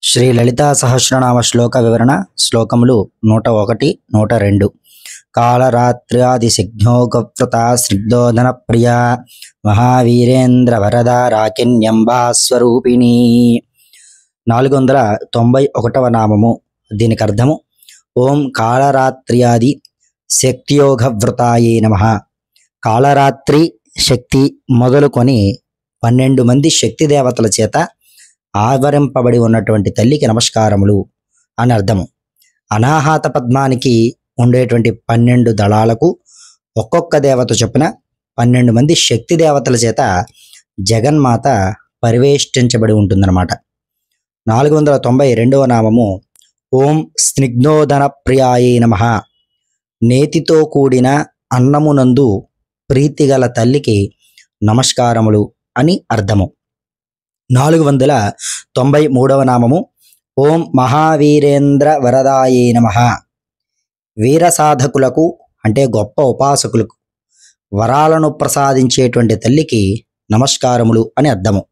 శ్రీ లలితా సహస్రనామ శ్లోక వివరణ శ్లోకములు 101, 102. కాళరాత్ర్యాదిశిఘ్నోగవ్రత స్నిగ్ధోధన ప్రియా మహావీరేంద్ర వరద రాకిన్యంబా స్వరూపిణి. 491వ నామము. దీనికి అర్థము ఓం కాళరాత్ర్యాది శక్తియోగవ్రతాయే నమః. కాళరాత్రి శక్తి మొదలుకొని 12 మంది శక్తి దేవతల చేత ఆవరింపబడి ఉన్నటువంటి తల్లికి నమస్కారములు అని అర్థము. అనాహత పద్మానికి ఉండేటువంటి 12 దళాలకు ఒక్కొక్క దేవత చొప్పున 12 మంది శక్తి దేవతల చేత జగన్మాత పరివేష్టించబడి ఉంటుందన్నమాట. 492వ నామము ఓం స్నిగ్ధోదన ప్రియాయే నమః. నేతితో కూడిన అన్నమునందు ప్రీతిగల తల్లికి నమస్కారములు అని అర్థము. 493వ నామము ఓం మహావీరేంద్ర వరదాయే నమః. వీర సాధకులకు అంటే గొప్ప ఉపాసకులకు వరాలను ప్రసాదించేటువంటి తల్లికి నమస్కారములు అని అర్థము.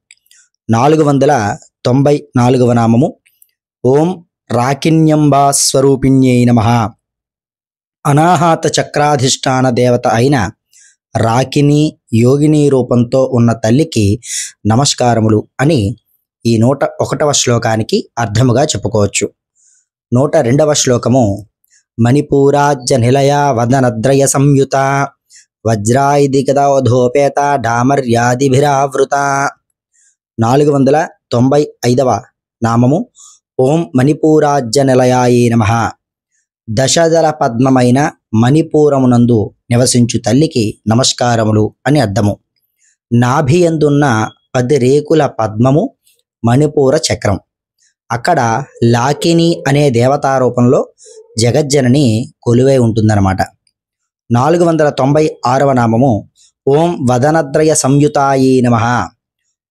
494వ నామము ఓం రాకిన్యంబా స్వరూపిణ్యై నమః. అనాహత చక్రాధిష్టాన దేవత అయిన రాకిని యోగిని రూపంతో ఉన్న తల్లికి నమస్కారములు అని ఈ 101వ శ్లోకానికి అర్థముగా చెప్పుకోవచ్చు. 102వ శ్లోకము మణిపూరాజ్య నిలయ వదనద్రయ సంయుత వజ్రాయుధికదోధోపేత డామర్యాదిభిరావృత. 495వ నామము ఓం మణిపూరాజ్య నిలయాయే నమః. దశదళ పద్మమైన మణిపూరమునందు నివసించు తల్లికి నమస్కారములు అని అర్థము. నాభియందున్న 10 రేకుల పద్మము మణిపూర చక్రం. అక్కడ లాకిని అనే దేవతారూపంలో జగజ్జనని కొలువై ఉంటుందన్నమాట. 496వ నామము ఓం వదనద్రయ సంయుతాయే నమః.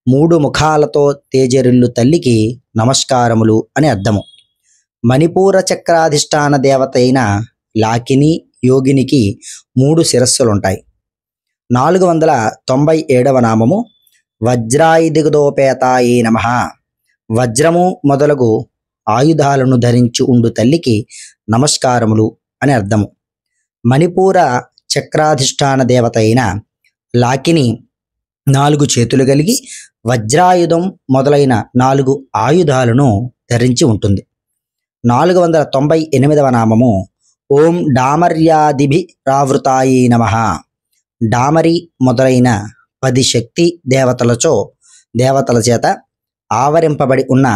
3 ముఖాలతో తేజరిల్లు తల్లికి నమస్కారములు అని అర్థము. మణిపూర చక్రాధిష్టాన దేవత అయిన లాకిని యోగినికి 3 శిరస్సులుంటాయి. 497వ నామము వజ్రాయుధికదోపేతాయే నమః. వజ్రము మొదలగు ఆయుధాలను ధరించి ఉండు తల్లికి నమస్కారములు అని అర్థము. మణిపూర చక్రాధిష్టాన దేవత అయిన లాకిని 4 చేతులు కలిగి వజ్రాయుధం మొదలైన 4 ఆయుధాలను ధరించి ఉంటుంది. 498వ నామము ఓం డామర్యాదిభిరావృతాయే నమః. డామరి మొదలైన 10 శక్తి దేవతల చేత ఆవరింపబడి ఉన్న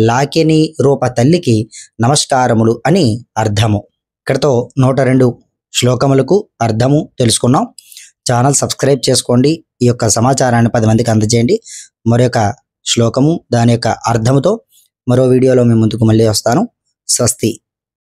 లాకిని రూప తల్లికి నమస్కారములు అని అర్థము. ఇక్కడతో 102 శ్లోకములకు అర్థము తెలుసుకున్నాం. ఛానల్ సబ్స్క్రైబ్ చేసుకోండి. ఈ యొక్క సమాచారాన్ని 10 మందికి అందజేయండి. మరొక శ్లోకము దాని యొక్క అర్థముతో మరో వీడియోలో మీ ముందుకు మళ్ళీ వస్తాను. స్వస్తి.